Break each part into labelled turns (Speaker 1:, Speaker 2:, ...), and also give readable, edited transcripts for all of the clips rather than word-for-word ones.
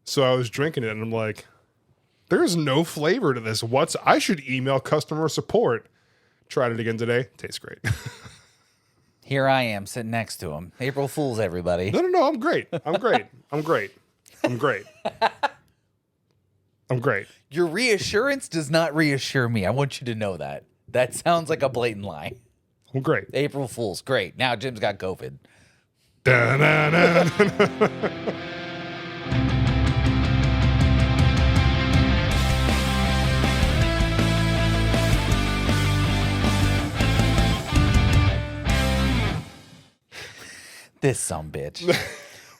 Speaker 1: So I was drinking it and I'm like, there's no flavor to this. I should email customer support. Tried it again today. Tastes great.
Speaker 2: Here I am sitting next to him. April Fools, everybody.
Speaker 1: No. I'm great. I'm great. I'm great. I'm great. I'm great.
Speaker 2: Your reassurance does not reassure me. I want you to know that. That sounds like a blatant lie.
Speaker 1: I'm great.
Speaker 2: April Fools, great. Now Jim's got COVID. This sumbitch.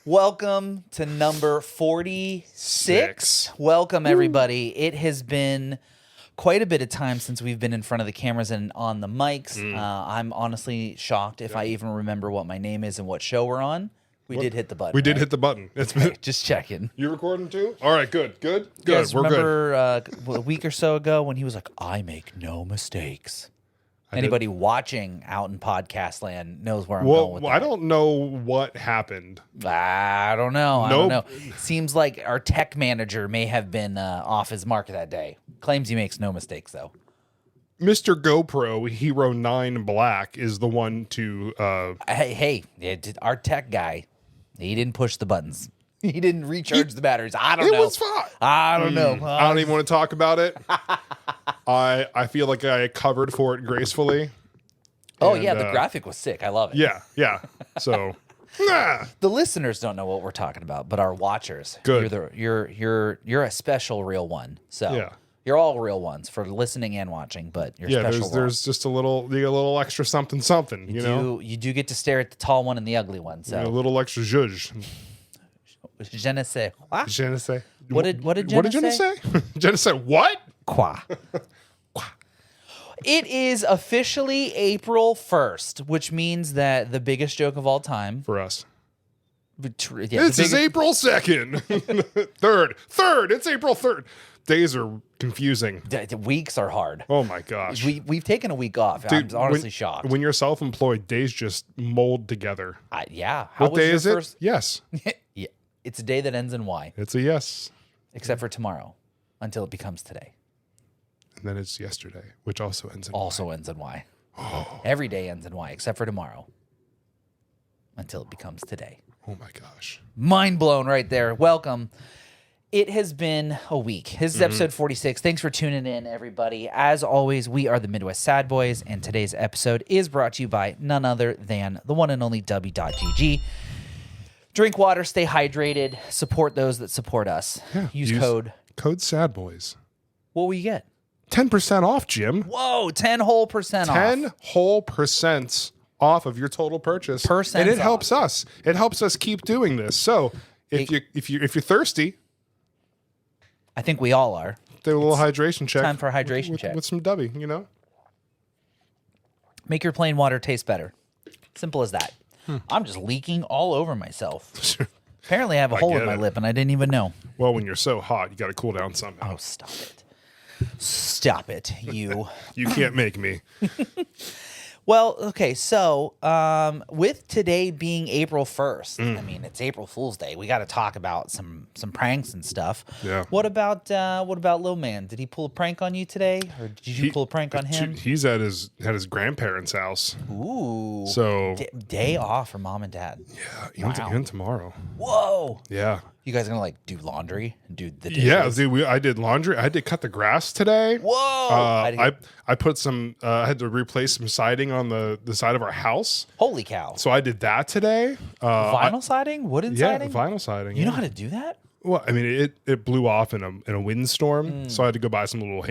Speaker 2: Welcome to number 46. Welcome, everybody. It has been quite a bit of time since we've been in front of the cameras and on the mics. I'm honestly shocked if I even remember what my name is and what show we're on. We did hit the button.
Speaker 1: We did hit the button. It's been,
Speaker 2: just checking.
Speaker 1: You recording too? All right, good.
Speaker 2: You guys remember a week or so ago when he was like, I make no mistakes. Anybody watching out in podcast land knows where I'm going with that.
Speaker 1: I don't know what happened.
Speaker 2: I don't know. I don't know. Seems like our tech manager may have been off his mark that day. Claims he makes no mistakes, though.
Speaker 1: Mr. GoPro Hero 9 Black is the one to...
Speaker 2: Our tech guy, he didn't push the buttons. He didn't recharge the batteries. I don't know.
Speaker 1: It was fine.
Speaker 2: I don't know.
Speaker 1: I don't even want to talk about it. I feel like I covered for it gracefully.
Speaker 2: Oh, yeah, the graphic was sick. I love it.
Speaker 1: Yeah. So,
Speaker 2: the listeners don't know what we're talking about, but our watchers.
Speaker 1: Good.
Speaker 2: You're a special real one. So
Speaker 1: yeah.
Speaker 2: You're all real ones for listening and watching, but you're special.
Speaker 1: There's just a little extra something. You know,
Speaker 2: you do get to stare at the tall one and the ugly one. So
Speaker 1: a little extra zhuzh.
Speaker 2: Je ne sais quoi?
Speaker 1: Je ne sais.
Speaker 2: What did je ne sais?
Speaker 1: Je ne sais what?
Speaker 2: Quoi. It is officially April 1st, which means that the biggest joke of all time.
Speaker 1: For us.
Speaker 2: This
Speaker 1: is April 2nd. 3rd. It's April 3rd. Days are confusing.
Speaker 2: Weeks are hard.
Speaker 1: Oh my gosh.
Speaker 2: We've taken a week off.
Speaker 1: Dude,
Speaker 2: I'm honestly shocked.
Speaker 1: When you're self-employed, days just mold together.
Speaker 2: Yeah.
Speaker 1: What day is it? Yes.
Speaker 2: Yeah. It's a day that ends in Y.
Speaker 1: It's a yes.
Speaker 2: Except for tomorrow, until it becomes today.
Speaker 1: And then it's yesterday, which also ends in Y.
Speaker 2: Ends in Y. Every day ends in Y, except for tomorrow, until it becomes today.
Speaker 1: Oh my gosh.
Speaker 2: Mind blown right there. Welcome. It has been a week. This is episode 46. Thanks for tuning in, everybody. As always, we are the Midwest Sad Boys, and today's episode is brought to you by none other than the one and only W.GG. Drink water, stay hydrated, support those that support us.
Speaker 1: Yeah,
Speaker 2: use code
Speaker 1: Sad Boys.
Speaker 2: What will you get?
Speaker 1: 10% off, Jim.
Speaker 2: Whoa, 10 whole percent off.
Speaker 1: 10 whole % off of your total purchase. And it helps us. It helps us keep doing this. So if you're thirsty,
Speaker 2: I think we all are.
Speaker 1: Do a little hydration check.
Speaker 2: Time for a hydration check.
Speaker 1: With some W, you know?
Speaker 2: Make your plain water taste better. Simple as that. I'm just leaking all over myself. Apparently I have a hole in my lip and I didn't even know.
Speaker 1: Well, when you're so hot, you got to cool down somehow.
Speaker 2: Oh, stop it. Stop it, you.
Speaker 1: You can't make me.
Speaker 2: Well, okay, so with today being April 1st, I mean, it's April Fool's Day. We got to talk about some pranks and stuff.
Speaker 1: Yeah.
Speaker 2: What about Lil Man? Did he pull a prank on you today, or did you pull a prank on him?
Speaker 1: He's at his grandparents' house.
Speaker 2: Ooh.
Speaker 1: So
Speaker 2: day off for mom and dad.
Speaker 1: Yeah, even tomorrow.
Speaker 2: Whoa.
Speaker 1: Yeah.
Speaker 2: You guys gonna do laundry and do the dishes?
Speaker 1: Yeah, dude, I did laundry. I had to cut the grass today.
Speaker 2: Whoa!
Speaker 1: I put some. I had to replace some siding on the side of our house.
Speaker 2: Holy cow!
Speaker 1: So I did that today.
Speaker 2: Vinyl siding, wooden siding.
Speaker 1: Yeah, vinyl siding.
Speaker 2: You know how to do that?
Speaker 1: Well, I mean, it blew off in a windstorm, so I had to go buy some little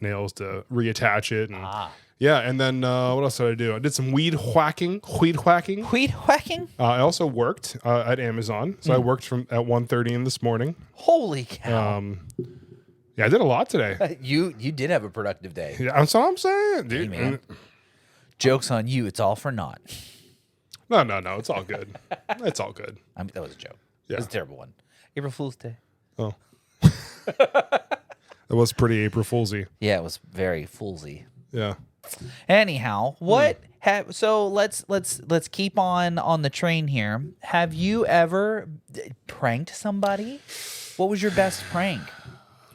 Speaker 1: nails to reattach it. And, yeah, and then what else did I do? I did some weed whacking.
Speaker 2: Weed whacking?
Speaker 1: I also worked at Amazon, so I worked at 1:30 in this morning.
Speaker 2: Holy cow!
Speaker 1: Yeah, I did a lot today.
Speaker 2: You did have a productive day.
Speaker 1: Yeah, that's what I'm saying, dude.
Speaker 2: Hey, man. Joke's on you. It's all for naught.
Speaker 1: No, it's all good. It's all good.
Speaker 2: That was a joke.
Speaker 1: Yeah.
Speaker 2: It was a terrible one. April Fool's Day.
Speaker 1: Oh. It was pretty April Foolsy.
Speaker 2: Yeah, it was very foolsy.
Speaker 1: Yeah.
Speaker 2: Anyhow, so let's keep on the train here. Have you ever pranked somebody? What was your best prank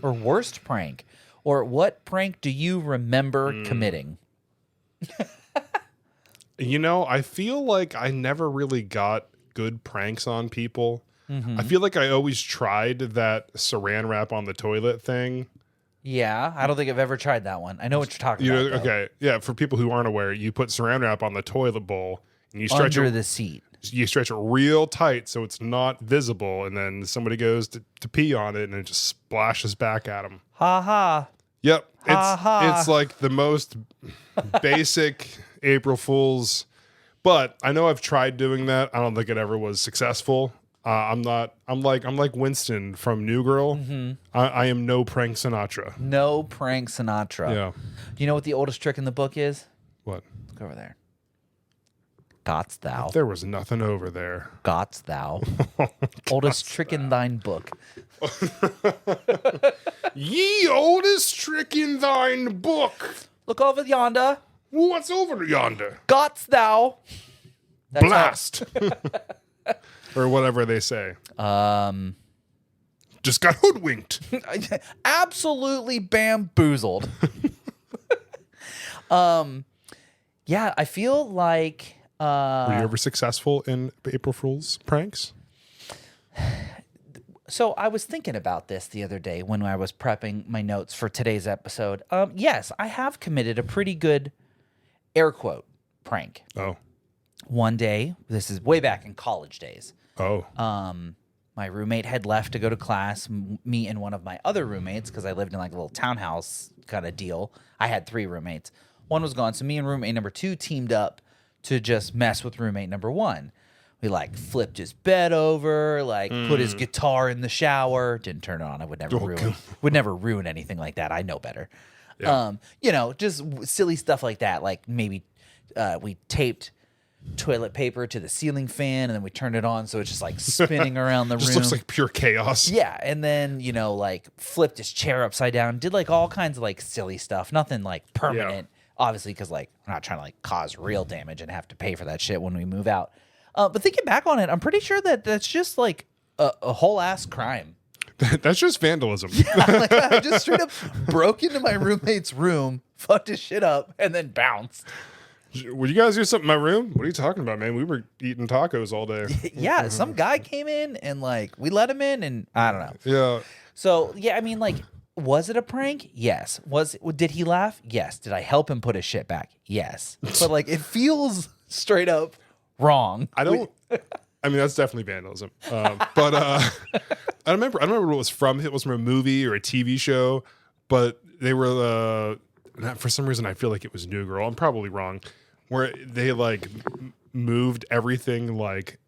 Speaker 2: or worst prank? Or what prank do you remember committing?
Speaker 1: I feel like I never really got good pranks on people. I feel like I always tried that saran wrap on the toilet thing.
Speaker 2: Yeah, I don't think I've ever tried that one. I know what you're talking about.
Speaker 1: Okay, yeah. For people who aren't aware, you put saran wrap on the toilet bowl and you stretch
Speaker 2: under
Speaker 1: it,
Speaker 2: the seat.
Speaker 1: You stretch it real tight so it's not visible, and then somebody goes to pee on it and it just splashes back at them.
Speaker 2: Ha ha.
Speaker 1: Yep,
Speaker 2: Ha.
Speaker 1: it's like the most basic April Fool's, but I know I've tried doing that. I don't think it ever was successful. I'm like Winston from New Girl. I am no prank Sinatra.
Speaker 2: No prank Sinatra.
Speaker 1: Yeah.
Speaker 2: Do you know what the oldest trick in the book is?
Speaker 1: What?
Speaker 2: Look over there. Got's thou.
Speaker 1: There was nothing over there.
Speaker 2: Got's thou. Oldest trick in thine book.
Speaker 1: Ye oldest trick in thine book.
Speaker 2: Look over yonder.
Speaker 1: What's over yonder?
Speaker 2: Got's thou. That's
Speaker 1: Blast. Or whatever they say. Just got hoodwinked.
Speaker 2: Absolutely bamboozled. Yeah, I feel like
Speaker 1: Were you ever successful in April Fool's pranks?
Speaker 2: So I was thinking about this the other day when I was prepping my notes for today's episode. Yes, I have committed a pretty good air quote prank.
Speaker 1: Oh.
Speaker 2: One day, this is way back in college days.
Speaker 1: Oh.
Speaker 2: My roommate had left to go to class. Me and one of my other roommates, because I lived in like a little townhouse kind of deal. I had 3 roommates. One was gone, so me and roommate number 2 teamed up to just mess with roommate number 1. We like flipped his bed over, like put his guitar in the shower. Didn't turn it on. I would never ruin anything like that. I know better.
Speaker 1: Yeah.
Speaker 2: Just silly stuff like that. Like maybe we taped toilet paper to the ceiling fan and then we turned it on so it's just like spinning around the room.
Speaker 1: Just looks like pure chaos.
Speaker 2: Yeah, and then like flipped his chair upside down. Did like all kinds of like silly stuff. Nothing like permanent, obviously, because like we're not trying to like cause real damage and have to pay for that shit when we move out. But thinking back on it, I'm pretty sure that that's just like a whole ass crime.
Speaker 1: That's just vandalism.
Speaker 2: Like, I just straight up broke into my roommate's room, fucked his shit up, and then bounced.
Speaker 1: Would you guys do something in my room? What are you talking about, man? We were eating tacos all day.
Speaker 2: Yeah, some guy came in and like we let him in, and I don't know.
Speaker 1: Yeah.
Speaker 2: So yeah, I mean, like, was it a prank? Yes. Did he laugh? Yes. Did I help him put his shit back? Yes. But like, it feels straight up wrong.
Speaker 1: I mean, that's definitely vandalism. But I don't remember what it was from. It was from a movie or a TV show, but they were for some reason I feel like it was New Girl. I'm probably wrong. Where they like moved everything like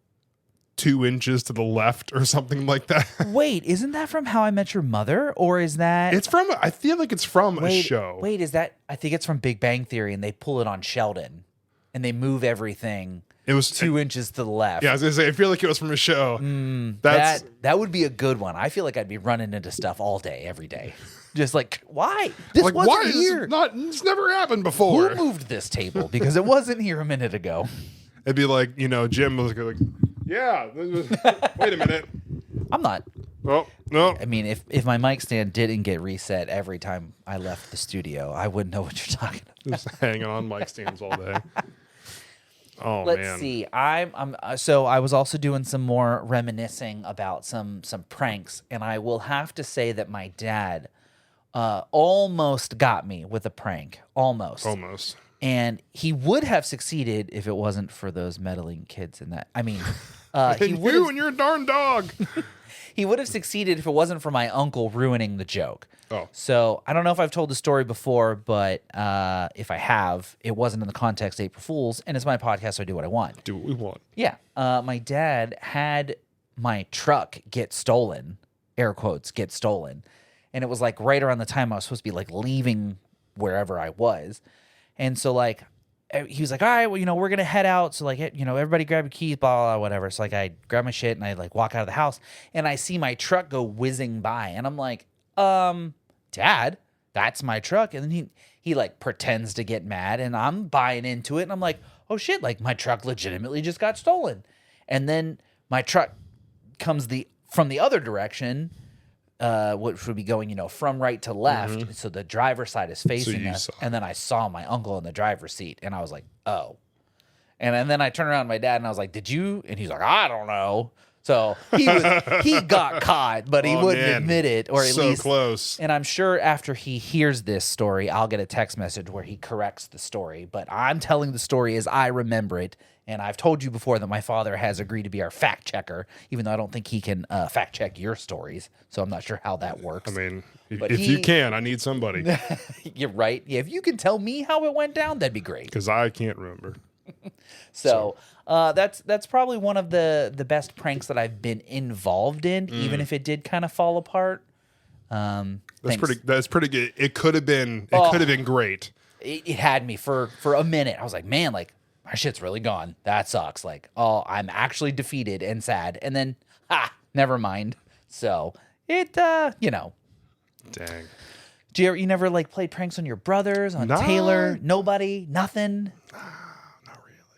Speaker 1: 2 inches to the left or something like that.
Speaker 2: Wait, isn't that from How I Met Your Mother, or is that?
Speaker 1: It's from. I feel like it's from a show.
Speaker 2: Wait, is that? I think it's from Big Bang Theory, and they pull it on Sheldon, and they move everything. It was 2 inches to the left.
Speaker 1: Yeah, I was gonna say. I feel like it was from a show.
Speaker 2: That would be a good one. I feel like I'd be running into stuff all day, every day. Just like, why? This
Speaker 1: like,
Speaker 2: wasn't
Speaker 1: why
Speaker 2: here.
Speaker 1: It's never happened before.
Speaker 2: Who moved this table? Because it wasn't here a minute ago.
Speaker 1: It'd be like, Jim was like, yeah, wait a minute.
Speaker 2: I'm not.
Speaker 1: Oh, no.
Speaker 2: I mean, if my mic stand didn't get reset every time I left the studio, I wouldn't know what you're talking about.
Speaker 1: Just hanging on mic stands all day. Oh,
Speaker 2: Let's
Speaker 1: man.
Speaker 2: see. So I was also doing some more reminiscing about some pranks, and I will have to say that my dad almost got me with a prank. Almost. And he would have succeeded if it wasn't for those meddling kids in that. I mean,
Speaker 1: and you're a darn dog.
Speaker 2: He would have succeeded if it wasn't for my uncle ruining the joke.
Speaker 1: Oh.
Speaker 2: So I don't know if I've told the story before, but if I have, it wasn't in the context of April Fools, and it's my podcast, so I do what I want.
Speaker 1: Do what we want.
Speaker 2: Yeah. My dad had my truck get stolen, air quotes, get stolen. And it was like right around the time I was supposed to be like leaving wherever I was. And so like, he was like, all right, well, we're going to head out. So like, everybody grab your keys, blah, blah, blah, whatever. So like I grab my shit and I like walk out of the house and I see my truck go whizzing by. And I'm like, Dad, that's my truck. And then he like pretends to get mad, and I'm buying into it. And I'm like, oh shit, like my truck legitimately just got stolen. And then my truck comes from the other direction, which would be going, from right to left. So the driver's side is facing us. And then I saw my uncle in the driver's seat, and I was like, oh. And then I turned around to my dad, and I was like, did you? And he's like, I don't know. So he got caught, but he wouldn't admit it, or at least
Speaker 1: close.
Speaker 2: And I'm sure after he hears this story, I'll get a text message where he corrects the story. But I'm telling the story as I remember it, and I've told you before that my father has agreed to be our fact checker, even though I don't think he can fact check your stories. So I'm not sure how that works.
Speaker 1: I mean, if you can, I need somebody.
Speaker 2: You're right. Yeah, if you can tell me how it went down, that'd be great.
Speaker 1: Because I can't remember.
Speaker 2: So that's probably one of the best pranks that I've been involved in, even if it did kind of fall apart. That's
Speaker 1: pretty good. It could have been great.
Speaker 2: It had me for a minute. I was like, man, like my shit's really gone. That sucks. Like, oh, I'm actually defeated and sad. And then never mind. So it
Speaker 1: Dang.
Speaker 2: You never like played pranks on your brothers, on Taylor? Nobody? Nothing?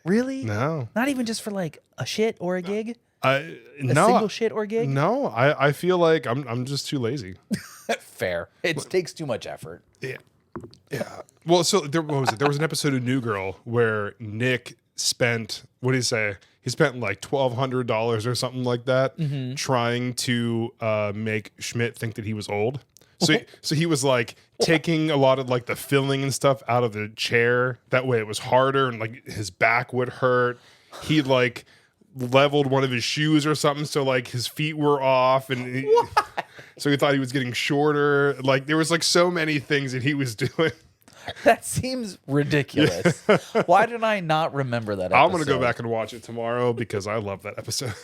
Speaker 2: Really?
Speaker 1: No.
Speaker 2: Not even just for like a shit or a gig?
Speaker 1: A
Speaker 2: single shit or gig?
Speaker 1: No, I feel like I'm just too lazy.
Speaker 2: Fair. It takes too much effort.
Speaker 1: Yeah. Yeah. Well, so what was it? There was an episode of New Girl where Nick spent, what did he say? He spent like $1,200 or something like that trying to make Schmidt think that he was old. So he was like taking a lot of like the filling and stuff out of the chair. That way it was harder and like his back would hurt. He like leveled one of his shoes or something, so like his feet were off, and so he thought he was getting shorter. Like there was like so many things that he was doing.
Speaker 2: That seems ridiculous. Why did I not remember that episode?
Speaker 1: I'm going to go back and watch it tomorrow because I love that episode.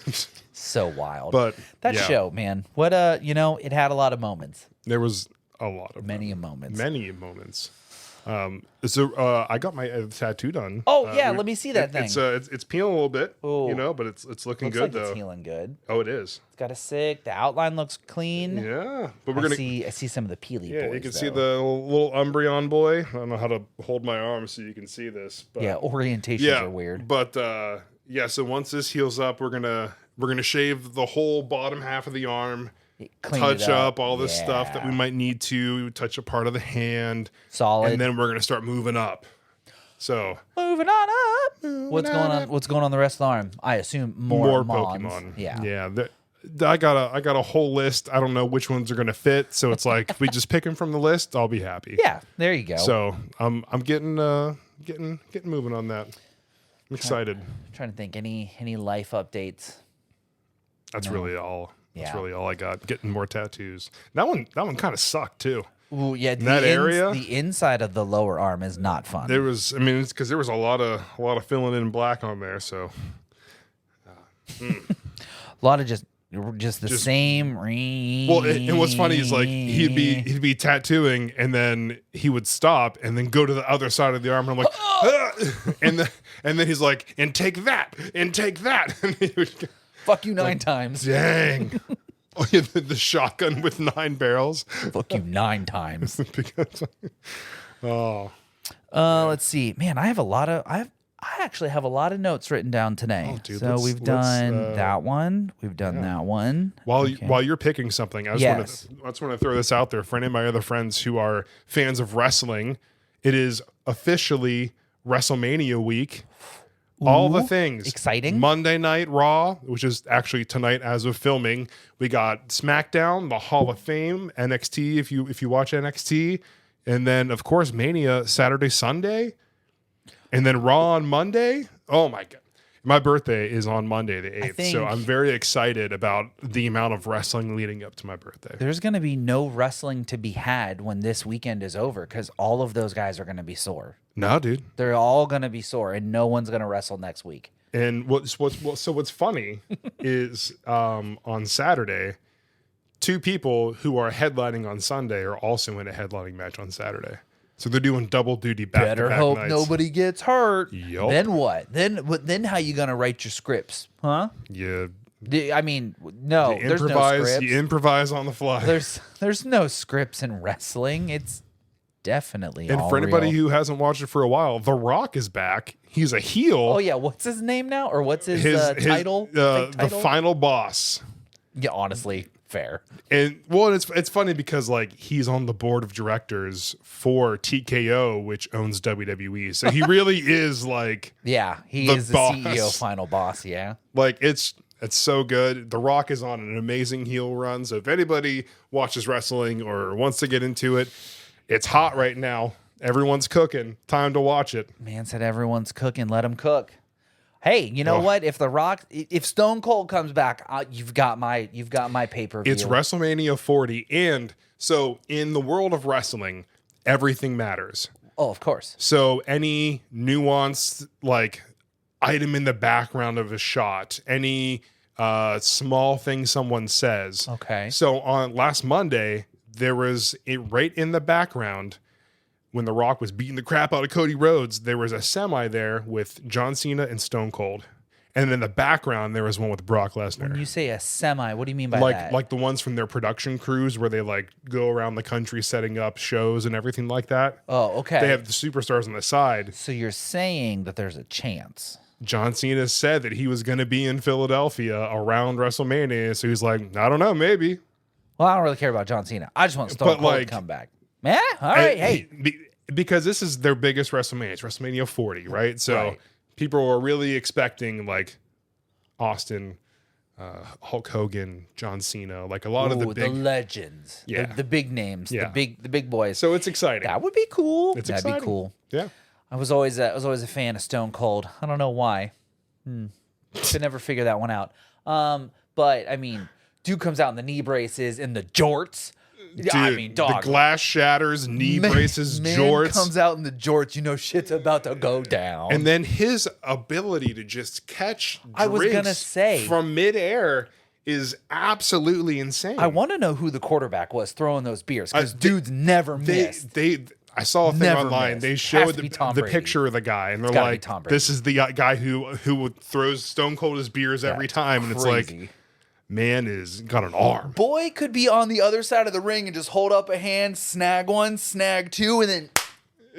Speaker 2: So wild.
Speaker 1: But
Speaker 2: that show, man, what it had a lot of moments.
Speaker 1: There was a lot of
Speaker 2: many moments.
Speaker 1: So I got my tattoo done.
Speaker 2: Oh yeah, let me see that thing.
Speaker 1: It's peeling a little bit, but it's looking good though.
Speaker 2: It's healing good.
Speaker 1: Oh, it is.
Speaker 2: It's got the outline looks clean.
Speaker 1: Yeah, but
Speaker 2: I see some of the peely boys.
Speaker 1: Yeah, you can see the little Umbreon boy. I don't know how to hold my arm so you can see this. But
Speaker 2: yeah, orientations are weird.
Speaker 1: But so once this heals up, we're gonna shave the whole bottom half of the arm. Touch up all this stuff that we might need to touch a part of the hand.
Speaker 2: Solid.
Speaker 1: And then we're going to start moving up. So
Speaker 2: moving on up. What's going on the rest of the arm? I assume more
Speaker 1: Pokemon.
Speaker 2: Yeah.
Speaker 1: I got a whole list. I don't know which ones are going to fit. So it's like if we just pick them from the list, I'll be happy.
Speaker 2: Yeah, there you go.
Speaker 1: So I'm getting moving on that. I'm excited.
Speaker 2: Trying to think any life updates.
Speaker 1: That's really all. That's really all I got. Getting more tattoos. That one kind of sucked too.
Speaker 2: Ooh, yeah,
Speaker 1: area,
Speaker 2: the inside of the lower arm is not fun.
Speaker 1: It's because there was a lot of filling in black on there. So
Speaker 2: a lot of just the same.
Speaker 1: Well, and what's funny is like he'd be tattooing, and then he would stop, and then go to the other side of the arm, and I'm like, ah! and then he's like, and take that, and he would.
Speaker 2: Fuck you 9 times.
Speaker 1: Dang. Oh, yeah, the shotgun with 9 barrels.
Speaker 2: Fuck you 9 times.
Speaker 1: Let's
Speaker 2: see. Man, I actually have a lot of notes written down today.
Speaker 1: Oh, dude,
Speaker 2: so we've done that one. We've done that one.
Speaker 1: While you're picking something, I just want to throw this out there for any of my other friends who are fans of wrestling. It is officially WrestleMania week. All the things.
Speaker 2: Exciting.
Speaker 1: Monday Night Raw, which is actually tonight as of filming. We got SmackDown, the Hall of Fame, NXT if you watch NXT. And then, of course, Mania Saturday, Sunday. And then Raw on Monday. Oh, my God. My birthday is on Monday, the 8th. So I'm very excited about the amount of wrestling leading up to my birthday.
Speaker 2: There's going to be no wrestling to be had when this weekend is over because all of those guys are going to be sore.
Speaker 1: No, dude.
Speaker 2: They're all going to be sore, and no one's going to wrestle next week.
Speaker 1: And what's funny is on Saturday, 2 people who are headlining on Sunday are also in a headlining match on Saturday. So they're doing double duty back-to-back
Speaker 2: Better hope
Speaker 1: nights.
Speaker 2: nobody gets hurt.
Speaker 1: Yep.
Speaker 2: Then what? Then how you going to write your scripts? Huh?
Speaker 1: Yeah.
Speaker 2: I mean, no, there's no scripts.
Speaker 1: You improvise on the fly.
Speaker 2: There's no scripts in wrestling. It's definitely
Speaker 1: And
Speaker 2: all
Speaker 1: for anybody
Speaker 2: real.
Speaker 1: who hasn't watched it for a while, The Rock is back. He's a heel.
Speaker 2: Oh yeah, what's his name now, or what's his, title? Fake
Speaker 1: The
Speaker 2: title?
Speaker 1: final boss.
Speaker 2: Yeah, honestly, fair.
Speaker 1: And well, it's funny because like he's on the board of directors for TKO, which owns WWE. So he really is like
Speaker 2: Yeah, he
Speaker 1: the
Speaker 2: is the
Speaker 1: boss.
Speaker 2: CEO, final boss. Yeah.
Speaker 1: Like it's so good. The Rock is on an amazing heel run. So if anybody watches wrestling or wants to get into it, it's hot right now. Everyone's cooking. Time to watch it.
Speaker 2: Man said everyone's cooking. Let him cook. Hey, you know what? If Stone Cold comes back, you've got my pay-per-view.
Speaker 1: It's WrestleMania 40. And so in the world of wrestling, everything matters.
Speaker 2: Oh, of course.
Speaker 1: So any nuanced like item in the background of a shot, any small thing someone says.
Speaker 2: Okay.
Speaker 1: So on last Monday, there was right in the background when The Rock was beating the crap out of Cody Rhodes, there was a semi there with John Cena and Stone Cold. And in the background, there was one with Brock Lesnar.
Speaker 2: When you say a semi, what do you mean by that?
Speaker 1: Like the ones from their production crews where they like go around the country setting up shows and everything like that.
Speaker 2: Oh, okay.
Speaker 1: They have the superstars on the side.
Speaker 2: So you're saying that there's a chance.
Speaker 1: John Cena said that he was going to be in Philadelphia around WrestleMania. So he's like, I don't know, maybe.
Speaker 2: Well, I don't really care about John Cena. I just want Stone Cold to come back. Yeah, all right. Hey,
Speaker 1: because this is their biggest WrestleMania. It's WrestleMania 40, right? So people were really expecting like Austin, Hulk Hogan, John Cena, like a lot of the big
Speaker 2: legends, the big names, the big boys.
Speaker 1: So it's exciting.
Speaker 2: That would be cool.
Speaker 1: That'd
Speaker 2: be cool.
Speaker 1: Yeah.
Speaker 2: I was always a fan of Stone Cold. I don't know why. Could never figure that one out. But I mean, dude comes out in the knee braces and the jorts.
Speaker 1: Dude,
Speaker 2: I mean, dog.
Speaker 1: The glass shatters, knee braces, jorts.
Speaker 2: Comes out in the jorts. You know, shit's about to go down.
Speaker 1: And then his ability to just catch
Speaker 2: I was gonna say
Speaker 1: from midair is absolutely insane.
Speaker 2: I want to know who the quarterback was throwing those beers because dudes never missed.
Speaker 1: I saw a thing online.
Speaker 2: Missed.
Speaker 1: They showed
Speaker 2: the
Speaker 1: picture of the guy, and they're like, "This is the guy who throws Stone Cold his beers every time." And it's like, man is got an arm.
Speaker 2: Boy could be on the other side of the ring and just hold up a hand, snag one, snag two, and then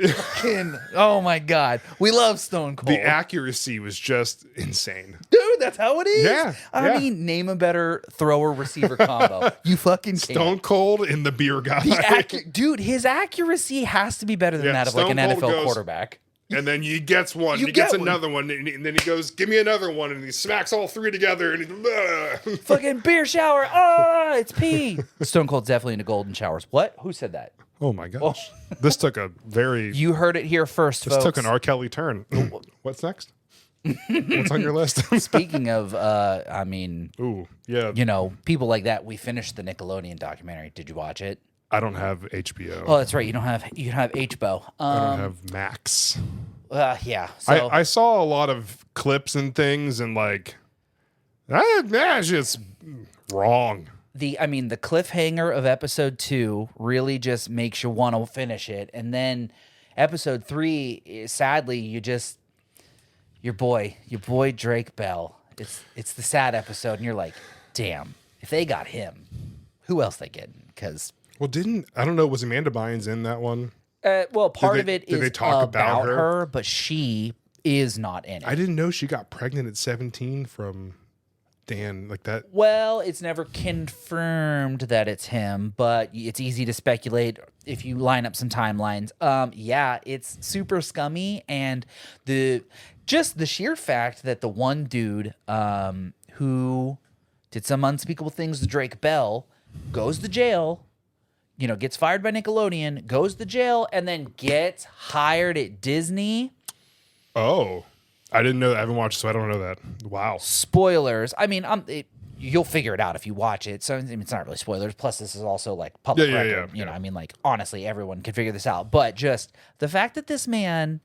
Speaker 2: fucking, oh my God. We love Stone Cold.
Speaker 1: The accuracy was just insane.
Speaker 2: Dude, that's how it is.
Speaker 1: Yeah.
Speaker 2: I mean, name a better thrower receiver combo. You fucking can't.
Speaker 1: Stone Cold and the beer guy.
Speaker 2: Dude, his accuracy has to be better than that of like an NFL quarterback.
Speaker 1: And then he gets one. He gets another one. And then he goes, give me another one. And he smacks all three together. And he's
Speaker 2: fucking beer shower. Ah, it's pee. Stone Cold's definitely into golden showers. What? Who said that?
Speaker 1: Oh, my gosh. This took a very...
Speaker 2: You heard it here first, folks.
Speaker 1: This took an R. Kelly turn. What's next? What's on your list?
Speaker 2: Speaking of, I mean...
Speaker 1: Ooh, yeah.
Speaker 2: You know, people like that. We finished the Nickelodeon documentary. Did you watch it?
Speaker 1: I don't have HBO.
Speaker 2: Oh, that's right. You don't have HBO.
Speaker 1: I don't have Max.
Speaker 2: Yeah. So
Speaker 1: I saw a lot of clips and things, and like, that's just wrong.
Speaker 2: The cliffhanger of episode 2 really just makes you want to finish it, and then episode 3, sadly, your boy Drake Bell. It's the sad episode, and you're like, damn, if they got him, who else they getting? Because
Speaker 1: I don't know, was Amanda Bynes in that one?
Speaker 2: Well, part of it is
Speaker 1: they talk about
Speaker 2: her, but she is not in it.
Speaker 1: I didn't know she got pregnant at 17 from Dan, like that.
Speaker 2: Well, it's never confirmed that it's him, but it's easy to speculate if you line up some timelines. Yeah, it's super scummy, and the sheer fact that the one dude who did some unspeakable things to Drake Bell goes to jail, you know, gets fired by Nickelodeon, goes to jail, and then gets hired at Disney.
Speaker 1: Oh, I didn't know that. I haven't watched, so I don't know that. Wow.
Speaker 2: Spoilers. I mean, you'll figure it out if you watch it. So it's not really spoilers. Plus, this is also like public record. You know, I mean, like, honestly, everyone can figure this out. But just the fact that this man,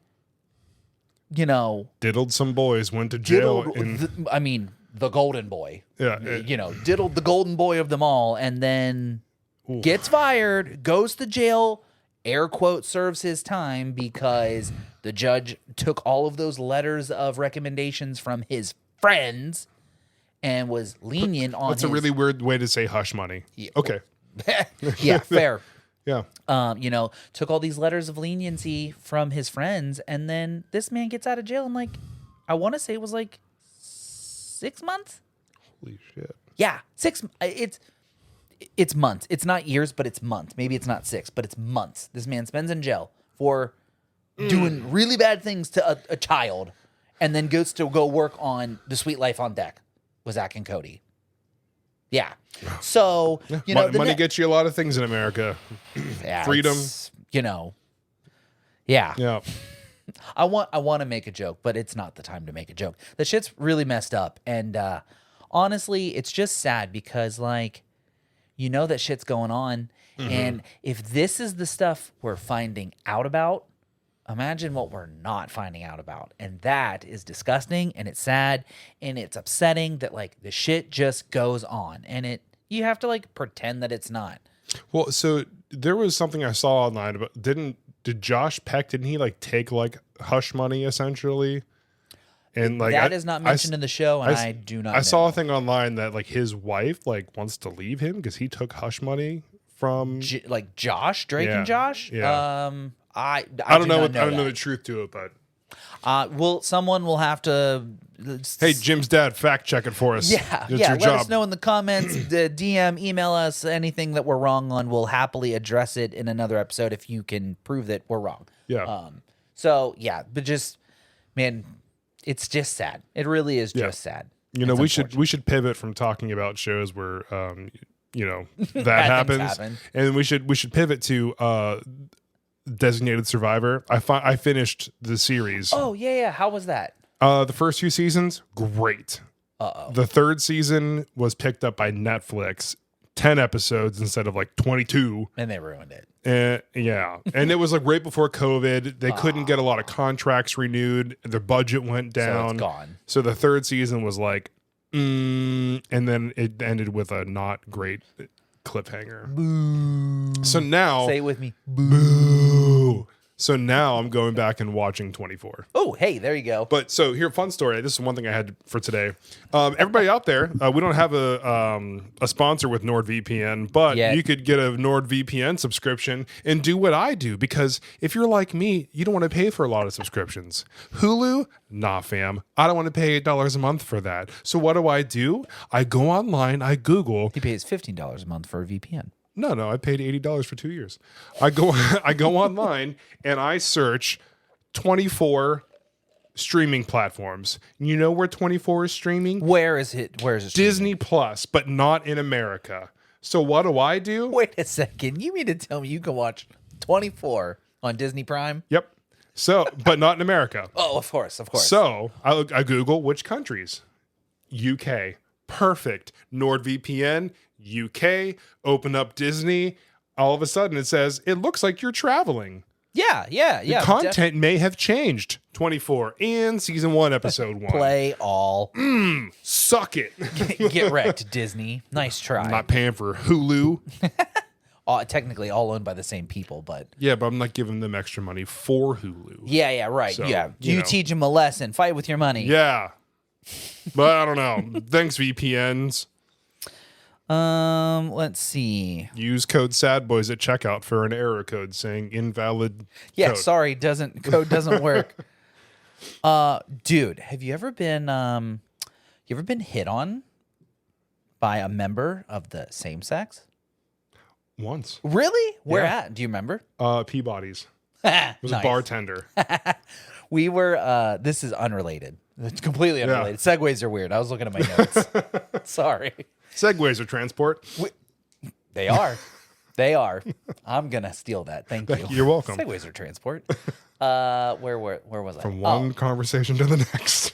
Speaker 2: you know,
Speaker 1: diddled some boys, went to jail.
Speaker 2: The golden boy.
Speaker 1: Yeah.
Speaker 2: Diddled the golden boy of them all, and then gets fired, goes to jail, air quote, serves his time because the judge took all of those letters of recommendations from his friends and was lenient on
Speaker 1: That's a really weird way to say hush money.
Speaker 2: Yeah.
Speaker 1: Okay.
Speaker 2: Yeah, fair.
Speaker 1: Yeah.
Speaker 2: Took all these letters of leniency from his friends, and then this man gets out of jail in, like, I want to say it was like 6 months.
Speaker 1: Holy shit.
Speaker 2: Yeah, 6. It's months. It's not years, but it's months. Maybe it's not 6, but it's months. This man spends in jail for doing really bad things to a child, and then goes to go work on The Sweet Life on Deck with Zach and Cody. Yeah. So,
Speaker 1: money gets you a lot of things in America.
Speaker 2: Yeah,
Speaker 1: Freedom.
Speaker 2: Yeah.
Speaker 1: Yeah.
Speaker 2: I want to make a joke, but it's not the time to make a joke. The shit's really messed up, and honestly, it's just sad because, like, that shit's going on, and if this is the stuff we're finding out about, imagine what we're not finding out about, and that is disgusting, and it's sad, and it's upsetting that, like, the shit just goes on, and you have to, like, pretend that it's not.
Speaker 1: Well, so there was something I saw online about did Josh Peck, didn't he, like, take, like, hush money essentially? And, like,
Speaker 2: that is not mentioned in the show, and I do not know.
Speaker 1: Saw a thing online that, like, his wife, like, wants to leave him because he took hush money from
Speaker 2: like Josh, Drake and Josh.
Speaker 1: Yeah.
Speaker 2: I
Speaker 1: don't know. I don't know the truth to it, but
Speaker 2: someone will have to.
Speaker 1: Hey, Jim's dad, fact check it for us.
Speaker 2: Yeah,
Speaker 1: it's your
Speaker 2: let
Speaker 1: job.
Speaker 2: us know in the comments, DM, email us anything that we're wrong on. We'll happily address it in another episode if you can prove that we're wrong.
Speaker 1: Yeah.
Speaker 2: So yeah, but just, man, it's just sad. It really is just sad.
Speaker 1: We should pivot from talking about shows where that happens, and we should pivot to Designated Survivor. I finished the series.
Speaker 2: Oh yeah. How was that?
Speaker 1: The first 2 seasons, great.
Speaker 2: Uh-oh.
Speaker 1: The 3rd season was picked up by Netflix, 10 episodes instead of like 22.
Speaker 2: And they ruined it.
Speaker 1: And it was like right before COVID. They couldn't get a lot of contracts renewed. Their budget went down.
Speaker 2: So it's gone.
Speaker 1: So the 3rd season was like, and then it ended with a not great cliffhanger.
Speaker 2: Boo.
Speaker 1: So now,
Speaker 2: say it with me.
Speaker 1: Boo. So now I'm going back and watching 24.
Speaker 2: Oh, hey, there you go.
Speaker 1: But so here, fun story. This is one thing I had for today. Everybody out there, we don't have a sponsor with NordVPN, but you could get a NordVPN subscription and do what I do. Because if you're like me, you don't want to pay for a lot of subscriptions. Hulu, nah, fam. I don't want to pay $8 a month for that. So what do? I go online, I Google.
Speaker 2: He pays $15 a month for a VPN.
Speaker 1: No, I paid $80 for 2 years. I go online and I search 24 streaming platforms. You know where 24 is streaming?
Speaker 2: Where is it? Streaming?
Speaker 1: Disney Plus, but not in America. So what do?
Speaker 2: Wait a second. You mean to tell me you can watch 24 on Disney Prime?
Speaker 1: Yep. So, but not in America.
Speaker 2: Oh, of course.
Speaker 1: So I Google which countries. UK. Perfect. NordVPN. UK, open up Disney. All of a sudden it says, it looks like you're traveling.
Speaker 2: Yeah.
Speaker 1: The content may have changed. 24 and season 1, episode 1.
Speaker 2: Play all.
Speaker 1: Suck it.
Speaker 2: Get wrecked, Disney. Nice try.
Speaker 1: I'm not paying for Hulu.
Speaker 2: Technically all owned by the same people, but.
Speaker 1: Yeah, but I'm not giving them extra money for Hulu.
Speaker 2: Yeah, right.
Speaker 1: So,
Speaker 2: yeah. You teach them a lesson. Fight with your money.
Speaker 1: Yeah. But I don't know. Thanks, VPNs.
Speaker 2: Let's see.
Speaker 1: Use code SADBOYS at checkout for an error code saying invalid.
Speaker 2: Yeah,
Speaker 1: code.
Speaker 2: sorry, code doesn't work. Dude, have you ever been hit on by a member of the same sex?
Speaker 1: Once.
Speaker 2: Really? Where at? Do you remember?
Speaker 1: Peabody's. It was a bartender.
Speaker 2: We were this is unrelated. It's completely unrelated. Segues are weird. I was looking at my notes. Sorry.
Speaker 1: Segways are transport.
Speaker 2: They are. I'm gonna steal that. Thank you.
Speaker 1: You're welcome.
Speaker 2: Segways are transport. Where was I?
Speaker 1: From one conversation to the next.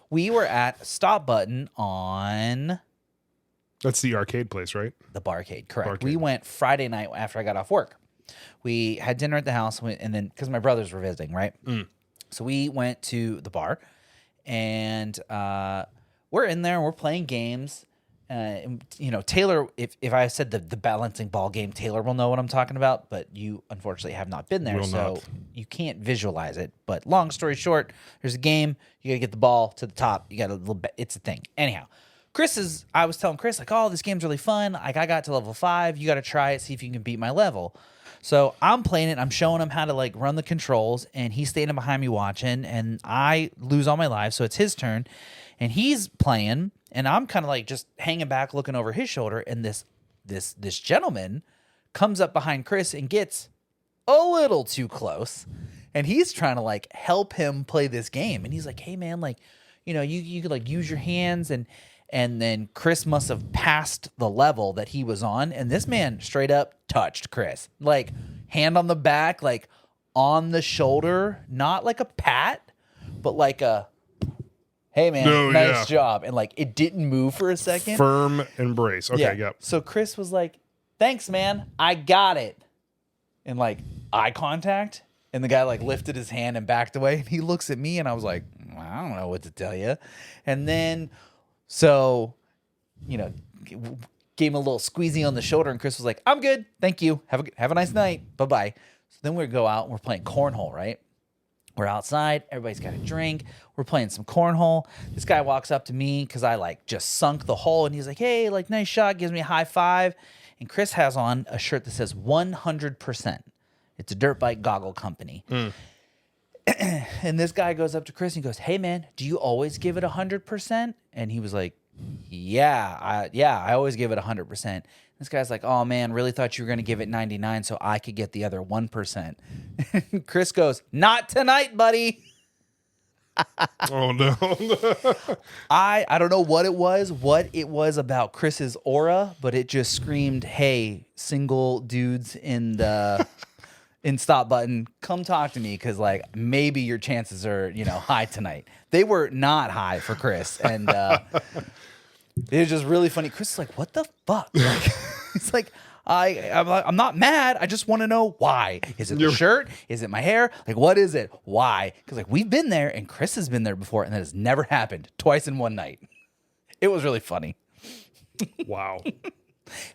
Speaker 2: We were at Stop Button on.
Speaker 1: That's the arcade place, right?
Speaker 2: The barcade, correct. We went Friday night after I got off work. We had dinner at the house, and then because my brothers were visiting, right? So we went to the bar, and we're in there and we're playing games. Taylor, if I said the balancing ball game, Taylor will know what I'm talking about, but you unfortunately have not been there, you can't visualize it. But long story short, there's a game. You got to get the ball to the top. You got a little bit. It's a thing. Anyhow, I was telling Chris, like, oh, this game's really fun. Like, I got to level 5. You got to try it, see if you can beat my level. So I'm playing it. I'm showing him how to like run the controls, and he's standing behind me watching, and I lose all my lives. So it's his turn, and he's playing, and I'm kind of like just hanging back, looking over his shoulder, and this gentleman comes up behind Chris and gets a little too close, and he's trying to like help him play this game, and he's like, hey man, like, you know, you could like use your hands, and then Chris must have passed the level that he was on, and this man straight up touched Chris, like hand on the back, like on the shoulder, not like a pat, but like a hey man, nice job, and like it didn't move for a second.
Speaker 1: Firm embrace. Okay, yep.
Speaker 2: So Chris was like, thanks man, I got it. And like eye contact, and the guy like lifted his hand and backed away, and he looks at me, and I was like, I don't know what to tell you. And then so, you know, gave him a little squeezy on the shoulder, and Chris was like, I'm good, thank you, have a nice night, bye-bye. So then we go out and we're playing cornhole, right? We're outside, everybody's got a drink, we're playing some cornhole. This guy walks up to me because I like just sunk the hole, and he's like, hey, like nice shot, gives me a high five. And Chris has on a shirt that says 100%. It's a dirt bike goggle company. And this guy goes up to Chris and he goes, hey man, do you always give it 100%? And he was like, yeah, I always give it 100%. This guy's like, oh man, really thought you were going to give it 99 so I could get the other 1%. And Chris goes, not tonight, buddy.
Speaker 1: Oh no.
Speaker 2: I don't know what it was about Chris's aura, but it just screamed, hey, single dudes in the in Stop Button, come talk to me, because like maybe your chances are, you know, high tonight. They were not high for Chris, and it was just really funny. Chris is like, what the fuck? Like, he's like, I'm not mad. I just want to know why. Is it the shirt? Is it my hair? Like, what is it? Why? Because like we've been there, and Chris has been there before, and that has never happened twice in one night. It was really funny.
Speaker 1: Wow.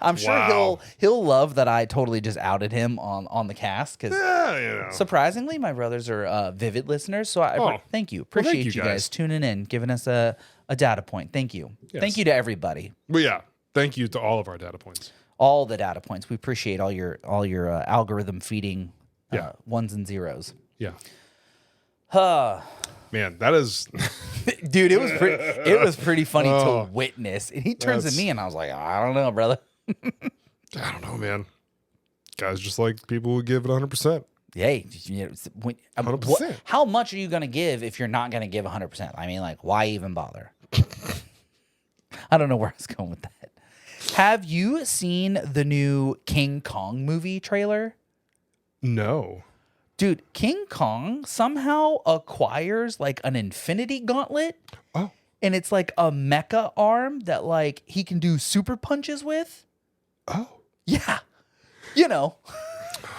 Speaker 2: I'm sure he'll love that I totally just outed him on the cast, because surprisingly my brothers are Vivid listeners. So I thank you. Appreciate you guys tuning in, giving us a data point. Thank you. Yes. Thank you to everybody.
Speaker 1: Well, yeah. Thank you to all of our data points.
Speaker 2: All the data points. We appreciate all your algorithm feeding ones and zeros.
Speaker 1: Yeah. Man, that is
Speaker 2: dude, it was pretty funny to witness. And he turns to me and I was like, I don't know, brother.
Speaker 1: I don't know, man. Guys just like people who give it 100%.
Speaker 2: Hey, you know, 100%. How much are you going to give if you're not going to give 100%? I mean, like, why even bother? I don't know where I was going with that. Have you seen the new King Kong movie trailer?
Speaker 1: No.
Speaker 2: Dude, King Kong somehow acquires like an infinity gauntlet.
Speaker 1: Oh.
Speaker 2: And it's like a mecha arm that like he can do super punches with.
Speaker 1: Oh.
Speaker 2: Yeah. You know.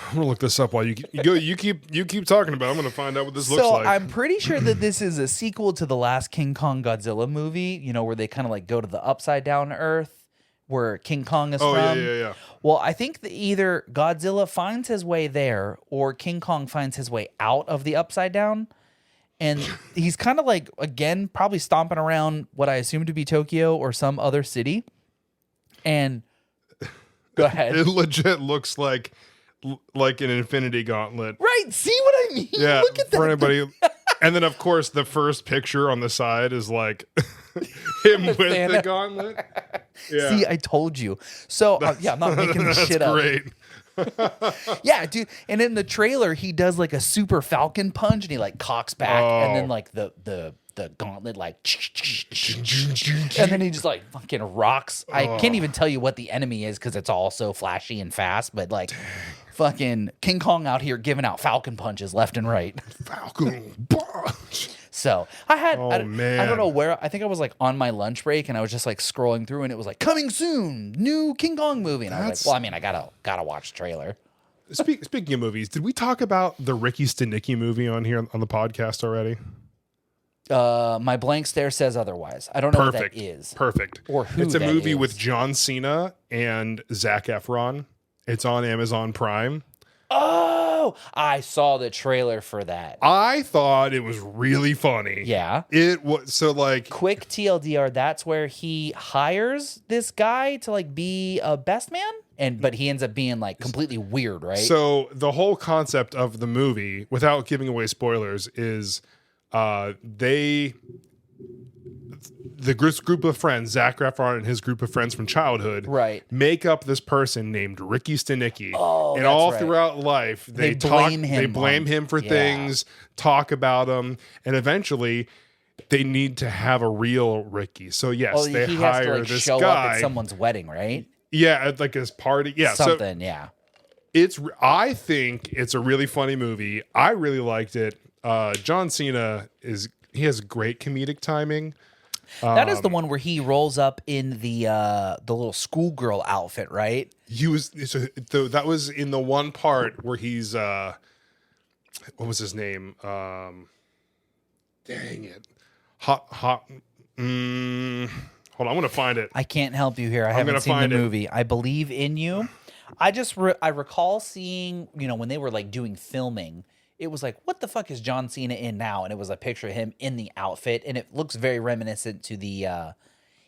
Speaker 1: I'm gonna look this up while you keep talking about it. I'm gonna find out what this looks like.
Speaker 2: So I'm pretty sure that this is a sequel to the last King Kong Godzilla movie, you know, where they kind of like go to the upside down Earth where King Kong is from.
Speaker 1: Yeah.
Speaker 2: Well, I think that either Godzilla finds his way there or King Kong finds his way out of the upside down. And he's kind of like, again, probably stomping around what I assume to be Tokyo or some other city. And go ahead.
Speaker 1: It legit looks like an infinity gauntlet.
Speaker 2: Right. See what I mean?
Speaker 1: Yeah.
Speaker 2: Look at that.
Speaker 1: For anybody. And then, of course, the first picture on the side is like him with the gauntlet. Yeah.
Speaker 2: See, I told you. So, I'm not making this shit up.
Speaker 1: That's
Speaker 2: great. Yeah, dude. And in the trailer, he does like a super falcon punch, and he like cocks back, and then like the gauntlet like, and then he just like fucking rocks. I can't even tell you what the enemy is because it's all so flashy and fast, but like fucking King Kong out here giving out falcon punches left and right.
Speaker 1: Falcon punch.
Speaker 2: So I had,
Speaker 1: man.
Speaker 2: I don't know where, I think I was like on my lunch break and I was just like scrolling through and it was like coming soon, new King Kong movie. And I was like, well, I mean, I gotta watch the trailer.
Speaker 1: Speaking of movies, did we talk about the Ricky Stenicki movie on here on the podcast already?
Speaker 2: My blank stare says otherwise. I don't know what that is.
Speaker 1: Perfect.
Speaker 2: Or who
Speaker 1: It's a
Speaker 2: that
Speaker 1: movie
Speaker 2: is.
Speaker 1: with John Cena and Zac Efron. It's on Amazon Prime.
Speaker 2: Oh, no, I saw the trailer for that.
Speaker 1: I thought it was really funny.
Speaker 2: Yeah.
Speaker 1: It was so like
Speaker 2: Quick TLDR, that's where he hires this guy to like be a best man, but he ends up being like completely weird, right?
Speaker 1: So the whole concept of the movie, without giving away spoilers, is the group of friends, Zach Efron and his group of friends from childhood,
Speaker 2: right,
Speaker 1: make up this person named Ricky Stenicki.
Speaker 2: Oh,
Speaker 1: and
Speaker 2: that's
Speaker 1: all
Speaker 2: right.
Speaker 1: throughout life, they
Speaker 2: blame him.
Speaker 1: They blame him for
Speaker 2: Yeah.
Speaker 1: things, talk about him, and eventually they need to have a real Ricky. So yes, they
Speaker 2: he
Speaker 1: hire
Speaker 2: has to like
Speaker 1: this
Speaker 2: show
Speaker 1: guy.
Speaker 2: up at someone's wedding, right?
Speaker 1: Yeah, at like his party. Yeah,
Speaker 2: Something. Yeah.
Speaker 1: I think it's a really funny movie. I really liked it. John Cena has great comedic timing.
Speaker 2: That is the one where he rolls up in the little schoolgirl outfit, right?
Speaker 1: That was in the one part where he's what was his name? Dang it. Hold on, I'm gonna find it.
Speaker 2: I can't help you here. I haven't seen the
Speaker 1: find it.
Speaker 2: movie. I believe in you. I just I recall seeing, when they were like doing filming, it was like, what the fuck is John Cena in now? And it was a picture of him in the outfit, and it looks very reminiscent to the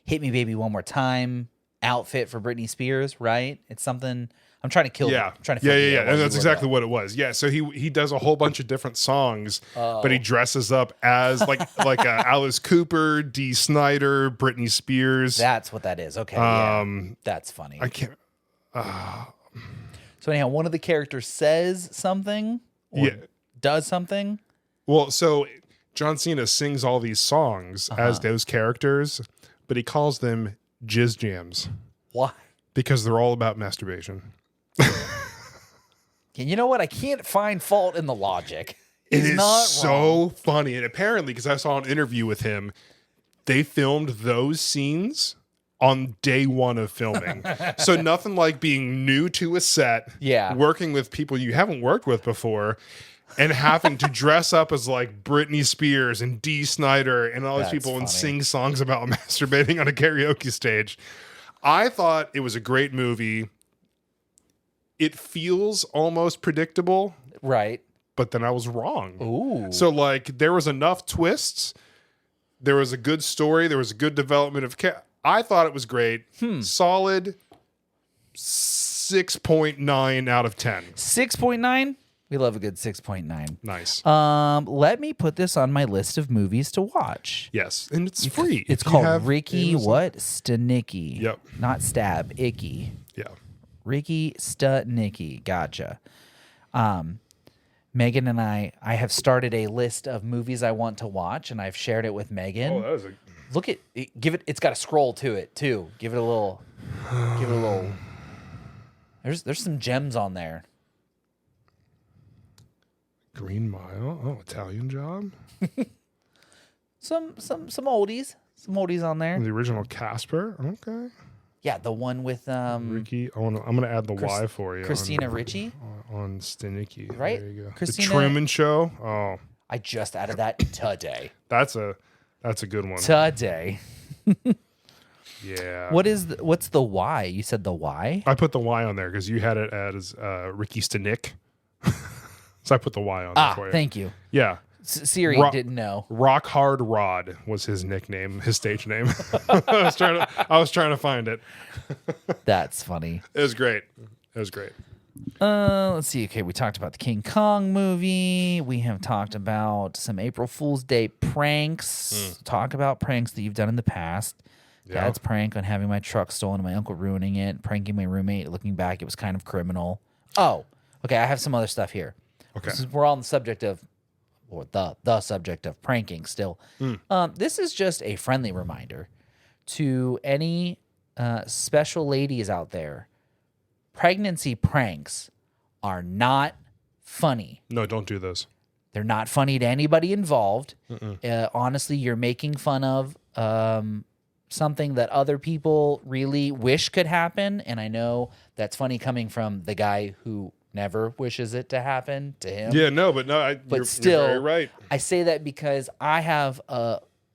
Speaker 2: "Hit Me Baby One More Time" outfit for Britney Spears, right? It's something. I'm trying to kill.
Speaker 1: Yeah,
Speaker 2: I'm trying to figure out
Speaker 1: and that's exactly what it was. Yeah, so he does a whole bunch of different songs, but he dresses up as like Alice Cooper, Dee Snider, Britney Spears.
Speaker 2: That's what that is. Okay, yeah, that's funny.
Speaker 1: I can't.
Speaker 2: So anyhow, one of the characters says something, or does something.
Speaker 1: Well, so John Cena sings all these songs as those characters, but he calls them jizz jams.
Speaker 2: Why?
Speaker 1: Because they're all about masturbation.
Speaker 2: And you know what? I can't find fault in the logic.
Speaker 1: It
Speaker 2: He's
Speaker 1: is
Speaker 2: not
Speaker 1: so
Speaker 2: wrong.
Speaker 1: funny. And apparently, because I saw an interview with him, they filmed those scenes on day one of filming. So nothing like being new to a set, working with people you haven't worked with before, and having to dress up as like Britney Spears and Dee Snider and all these people and sing songs about masturbating on a karaoke stage. I thought it was a great movie. It feels almost predictable.
Speaker 2: Right.
Speaker 1: But then I was wrong.
Speaker 2: Ooh.
Speaker 1: So like there was enough twists. There was a good story. There was a good development of I thought it was great. Solid 6.9 out of 10.
Speaker 2: 6.9? We love a good 6.9.
Speaker 1: Nice.
Speaker 2: Let me put this on my list of movies to watch.
Speaker 1: Yes, and it's free.
Speaker 2: It's called Ricky Stenicki.
Speaker 1: Yep.
Speaker 2: Not Stab, Icky.
Speaker 1: Yeah.
Speaker 2: Ricky Stenicki. Gotcha. Megan and I have started a list of movies I want to watch, and I've shared it with Megan.
Speaker 1: Oh, that was a...
Speaker 2: Look at it, give it. It's got a scroll to it too. Give it a little. There's some gems on there.
Speaker 1: Green Mile. Oh, Italian Job.
Speaker 2: Some oldies. Some oldies on there.
Speaker 1: The original Casper. Okay.
Speaker 2: Yeah, the one with
Speaker 1: Ricky. I'm gonna add the Y for you.
Speaker 2: Christina Ricci
Speaker 1: on Stenicki.
Speaker 2: Right.
Speaker 1: There you go.
Speaker 2: Christina,
Speaker 1: the Truman Show. Oh,
Speaker 2: I just added that today.
Speaker 1: That's a good one.
Speaker 2: Today.
Speaker 1: Yeah.
Speaker 2: What's the Y? You said the Y?
Speaker 1: I put the Y on there because you had it as Ricky Stenicki. So I put the Y on there for you.
Speaker 2: Thank you.
Speaker 1: Yeah.
Speaker 2: Siri didn't know.
Speaker 1: Rock Hard Rod was his nickname, his stage name. I was trying to find it.
Speaker 2: That's funny.
Speaker 1: It was great.
Speaker 2: Let's see. Okay, we talked about the King Kong movie. We have talked about some April Fool's Day pranks. Talk about pranks that you've done in the past.
Speaker 1: Yeah.
Speaker 2: Dad's prank on having my truck stolen and my uncle ruining it. Pranking my roommate. Looking back, it was kind of criminal. Oh, okay. I have some other stuff here.
Speaker 1: Okay.
Speaker 2: We're on the subject of, or the subject of pranking still. This is just a friendly reminder to any special ladies out there. Pregnancy pranks are not funny.
Speaker 1: No, don't do those.
Speaker 2: They're not funny to anybody involved. Honestly, you're making fun of something that other people really wish could happen. And I know that's funny coming from the guy who never wishes it to happen to him.
Speaker 1: Yeah, no, but no, you're very right.
Speaker 2: I say that because I have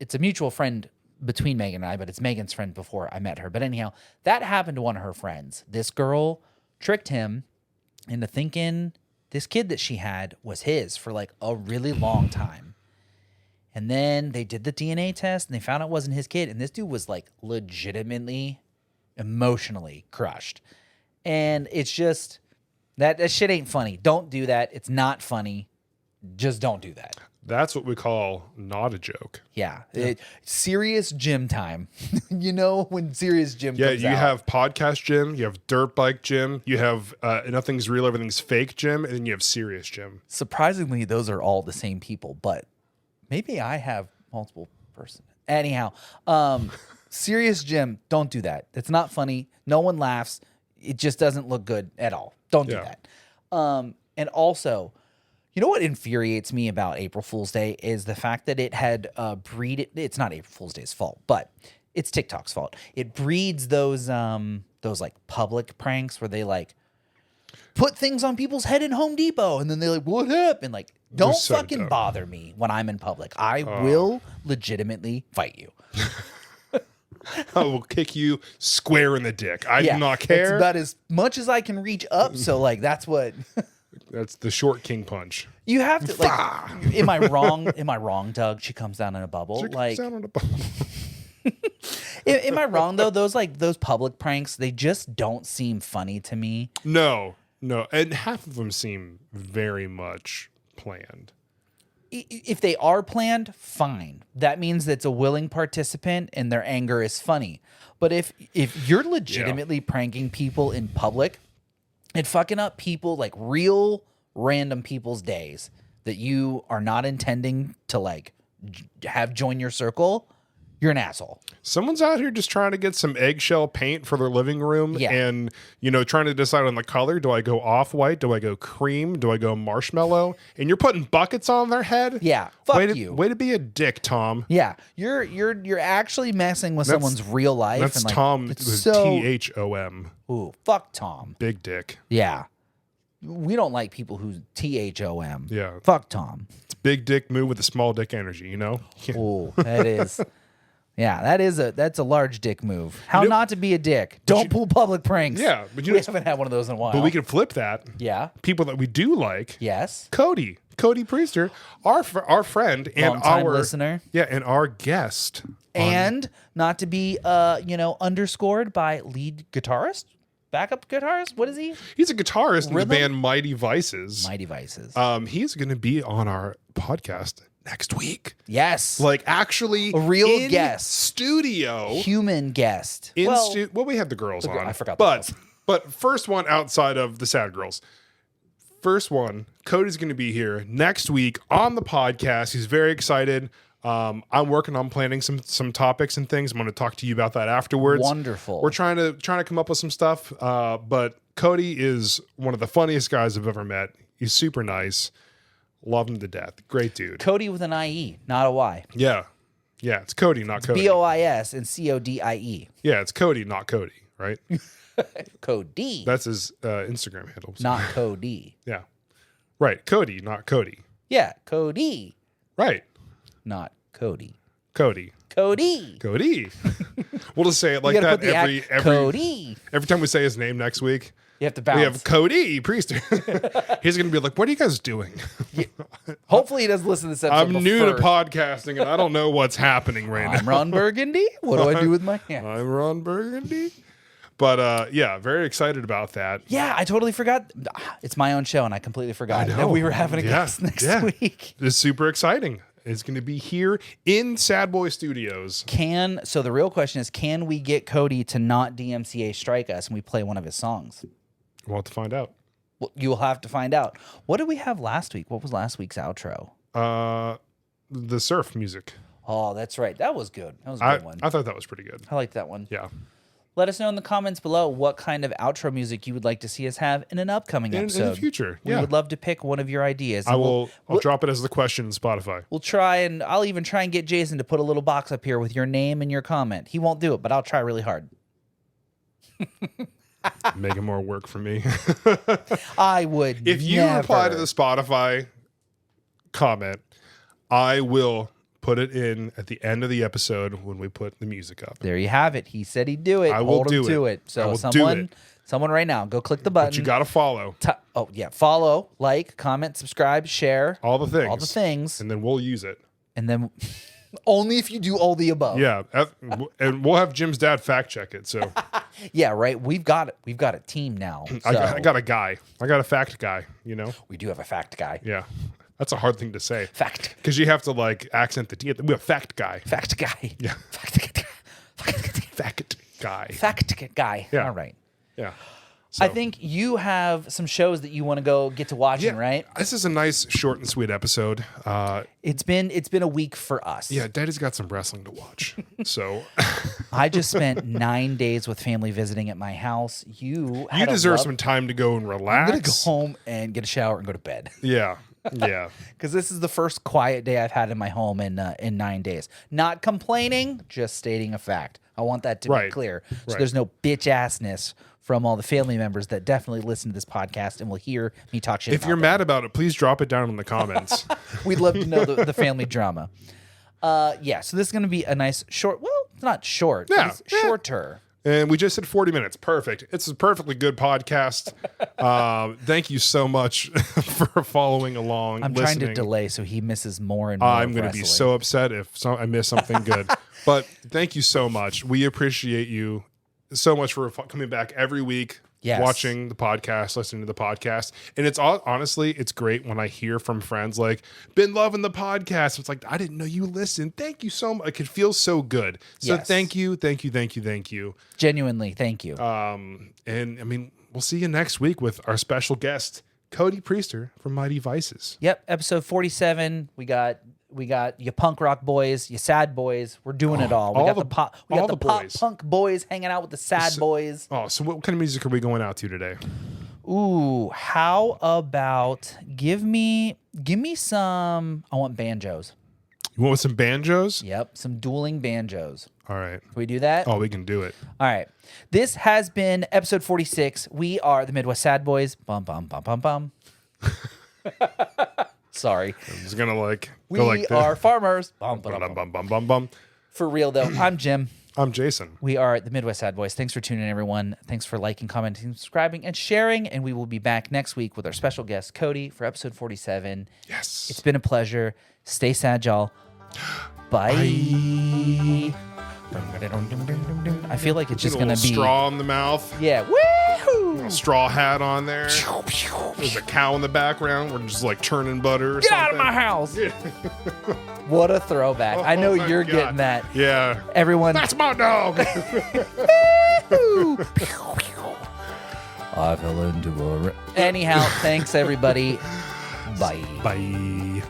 Speaker 2: it's a mutual friend between Megan and I, but it's Megan's friend before I met her. But anyhow, that happened to one of her friends. This girl tricked him into thinking this kid that she had was his for like a really long time. And then they did the DNA test and they found it wasn't his kid. And this dude was like legitimately emotionally crushed. And it's just that shit ain't funny. Don't do that. It's not funny. Just don't do that.
Speaker 1: That's what we call not a joke.
Speaker 2: Yeah. Serious gym time. You know, when serious gym comes
Speaker 1: you
Speaker 2: out.
Speaker 1: have podcast gym, you have dirt bike gym, you have nothing's real, everything's fake gym, and then you have serious gym.
Speaker 2: Surprisingly, those are all the same people, but maybe I have multiple person. Anyhow, serious gym, don't do that. It's not funny. No one laughs. It just doesn't look good at all. Don't do that. And also, you know what infuriates me about April Fool's Day is the fact that it had it's not April Fool's Day's fault, but it's TikTok's fault. It breeds those like public pranks where they like put things on people's head in Home Depot and then they're like, what happened? Like, don't
Speaker 1: so
Speaker 2: fucking
Speaker 1: dumb.
Speaker 2: bother me when I'm in public. I will legitimately fight you.
Speaker 1: I will kick you square in the dick. I do not
Speaker 2: It's
Speaker 1: care.
Speaker 2: about as much as I can reach up. So like, that's what
Speaker 1: That's the short king punch.
Speaker 2: you have to like. Am I wrong? Am I wrong, Doug? She comes down in a bubble. Like,
Speaker 1: Down on a ball.
Speaker 2: am I wrong though? Those public pranks, they just don't seem funny to me.
Speaker 1: No, and half of them seem very much planned.
Speaker 2: If they are planned, fine. That means that's a willing participant and their anger is funny. But if you're legitimately pranking people in public and fucking up people, like real random people's days that you are not intending to like have join your circle, you're an asshole.
Speaker 1: Someone's out here just trying to get some eggshell paint for their living room and, trying to decide on the color. Do I go off-white? Do I go cream? Do I go marshmallow? And you're putting buckets on their head?
Speaker 2: Yeah. Fuck you.
Speaker 1: Way to be a dick, Tom.
Speaker 2: Yeah. You're actually messing with someone's real life.
Speaker 1: That's
Speaker 2: and like,
Speaker 1: Tom
Speaker 2: it's
Speaker 1: with
Speaker 2: so,
Speaker 1: T-H-O-M.
Speaker 2: Ooh, fuck Tom.
Speaker 1: Big dick.
Speaker 2: Yeah. We don't like people who T-H-O-M.
Speaker 1: Yeah.
Speaker 2: Fuck Tom.
Speaker 1: It's a big dick move with a small dick energy,
Speaker 2: Ooh, that is. Yeah, that's a large dick move. How not to be a dick. Don't pull public pranks.
Speaker 1: Yeah, but
Speaker 2: we haven't had one of those in a while.
Speaker 1: But we can flip that.
Speaker 2: Yeah.
Speaker 1: People that we do like.
Speaker 2: Yes.
Speaker 1: Cody Priester, our friend and
Speaker 2: Long-time
Speaker 1: our
Speaker 2: listener.
Speaker 1: Yeah, and our guest.
Speaker 2: And not to be underscored by lead guitarist, backup guitarist. What is he?
Speaker 1: He's a guitarist in the
Speaker 2: Rhythm?
Speaker 1: band Mighty Vices.
Speaker 2: Mighty Vices.
Speaker 1: He's going to be on our podcast next week.
Speaker 2: Yes.
Speaker 1: Like actually
Speaker 2: a real
Speaker 1: in
Speaker 2: guest.
Speaker 1: Studio.
Speaker 2: Human guest.
Speaker 1: Well, we had the girls on.
Speaker 2: I forgot the girls.
Speaker 1: But first one outside of the sad girls. First one, Cody's going to be here next week on the podcast. He's very excited. I'm working on planning some topics and things. I'm going to talk to you about that afterwards.
Speaker 2: Wonderful.
Speaker 1: We're trying to come up with some stuff. But Cody is one of the funniest guys I've ever met. He's super nice. Love him to death. Great dude.
Speaker 2: Cody with an I-E, not a Y.
Speaker 1: Yeah. Yeah, it's Cody, not Cody.
Speaker 2: B-O-I-S and C-O-D-I-E.
Speaker 1: Yeah, it's Cody, not Cody, right?
Speaker 2: Cody.
Speaker 1: That's his Instagram handle.
Speaker 2: Not Cody.
Speaker 1: Yeah. Right. Cody, not Cody.
Speaker 2: Yeah, Cody.
Speaker 1: Right.
Speaker 2: Not Cody.
Speaker 1: Cody.
Speaker 2: Cody.
Speaker 1: Cody. We'll just say it like that
Speaker 2: Cody.
Speaker 1: every time we say his name next week.
Speaker 2: You have to bounce.
Speaker 1: We have Cody Priester. He's going to be like, what are you guys doing?
Speaker 2: Hopefully he doesn't listen to this episode
Speaker 1: I'm new to podcasting and I don't know what's happening right now.
Speaker 2: I'm Ron Burgundy. What do I do with my hands?
Speaker 1: I'm Ron Burgundy. But yeah, very excited about that.
Speaker 2: Yeah, I totally forgot. It's my own show and I completely forgot that we were having a guest next week.
Speaker 1: It's super exciting. It's going to be here in Sad Boy Studios.
Speaker 2: So the real question is, can we get Cody to not DMCA strike us and we play one of his songs?
Speaker 1: We'll have to find out.
Speaker 2: Well, you'll have to find out. What did we have last week? What was last week's outro?
Speaker 1: The surf music.
Speaker 2: Oh, that's right. That was good. That was a good one.
Speaker 1: I thought that was pretty good.
Speaker 2: I liked that one.
Speaker 1: Yeah.
Speaker 2: Let us know in the comments below what kind of outro music you would like to see us have in an upcoming episode.
Speaker 1: In the future.
Speaker 2: We would love to pick one of your ideas.
Speaker 1: I'll drop it as the question in Spotify.
Speaker 2: We'll try, and I'll even try and get Jason to put a little box up here with your name and your comment. He won't do it, but I'll try really hard.
Speaker 1: Making more work for me.
Speaker 2: I would
Speaker 1: If you reply to the Spotify comment, I will put it in at the end of the episode when we put the music up.
Speaker 2: There you have it. He said he'd do it.
Speaker 1: I will
Speaker 2: Hold him
Speaker 1: do
Speaker 2: to
Speaker 1: it.
Speaker 2: So
Speaker 1: I will do it.
Speaker 2: someone right now, go click the button.
Speaker 1: But you got to follow.
Speaker 2: Oh, yeah. Follow, like, comment, subscribe, share.
Speaker 1: All the things.
Speaker 2: All the things.
Speaker 1: And then we'll use it.
Speaker 2: And then only if you do all the above.
Speaker 1: Yeah. And we'll have Jim's dad fact check it. So
Speaker 2: Yeah, right. We've got a team now. So
Speaker 1: I got a guy. I got a fact guy,
Speaker 2: we do have a fact guy.
Speaker 1: Yeah. That's a hard thing to say.
Speaker 2: Fact.
Speaker 1: Because you have to like accent the T. We have fact guy.
Speaker 2: Fact guy.
Speaker 1: Yeah.
Speaker 2: Fact
Speaker 1: Guy.
Speaker 2: Fact guy.
Speaker 1: Yeah.
Speaker 2: All right.
Speaker 1: Yeah.
Speaker 2: I think you have some shows that you want to go get to watching, right?
Speaker 1: This is a nice, short and sweet episode.
Speaker 2: It's been a week for us.
Speaker 1: Yeah, Daddy's got some wrestling to watch. So
Speaker 2: I just spent 9 days with family visiting at my house. You
Speaker 1: deserve some time to go and relax.
Speaker 2: I'm gonna go home and get a shower and go to bed.
Speaker 1: Yeah. Yeah.
Speaker 2: Because this is the first quiet day I've had in my home in 9 days. Not complaining, just stating a fact. I want that to be clear. So there's no bitch assness from all the family members that definitely listen to this podcast and will hear me talk shit.
Speaker 1: If you're mad about it, please drop it down in the comments.
Speaker 2: We'd love to know the family drama. Yeah, so this is going to be a nice short. Well, it's not short.
Speaker 1: Yeah,
Speaker 2: it's shorter.
Speaker 1: And we just hit 40 minutes. Perfect. It's a perfectly good podcast. Thank you so much for following along.
Speaker 2: I'm
Speaker 1: listening.
Speaker 2: trying to delay so he misses more and more.
Speaker 1: I'm going to be so upset if I miss something good. But thank you so much. We appreciate you so much for coming back every week, watching the podcast, listening to the podcast. And it's honestly, it's great when I hear from friends like, been loving the podcast. It's like, I didn't know you listened. Thank you so much. It feels so good. So thank you.
Speaker 2: Genuinely, thank you.
Speaker 1: And I mean, we'll see you next week with our special guest, Cody Priester from Mighty Vices.
Speaker 2: Yep, episode 47. We got you punk rock boys, you sad boys. We're doing it all. We got the pop punk boys hanging out with the sad boys.
Speaker 1: Oh, so what kind of music are we going out to today?
Speaker 2: Ooh, how about give me some? I want banjos.
Speaker 1: You want some banjos?
Speaker 2: Yep, some dueling banjos.
Speaker 1: All right.
Speaker 2: Can we do that?
Speaker 1: Oh, we can do it.
Speaker 2: All right. This has been episode 46. We are the Midwest Sad Boys. Bum bum bum bum bum. Sorry.
Speaker 1: I'm just gonna
Speaker 2: we are farmers. Bum, bum,
Speaker 1: bum,
Speaker 2: bum.
Speaker 1: bum, bum, bum.
Speaker 2: For real though, I'm Jim.
Speaker 1: I'm Jason.
Speaker 2: We are the Midwest Sad Boys. Thanks for tuning in, everyone. Thanks for liking, commenting, subscribing, and sharing. And we will be back next week with our special guest, Cody, for episode 47.
Speaker 1: Yes.
Speaker 2: It's been a pleasure. Stay sad, y'all. Bye. I feel like it's just gonna be
Speaker 1: straw in the mouth.
Speaker 2: Yeah. Woohoo!
Speaker 1: A straw hat on there. There's a cow in the background. We're just like churning butter.
Speaker 2: Get out of my house! What a throwback! I know you're getting that.
Speaker 1: Yeah.
Speaker 2: Everyone.
Speaker 1: That's my dog.
Speaker 2: I fell into a. Anyhow, thanks everybody. Bye.
Speaker 1: Bye.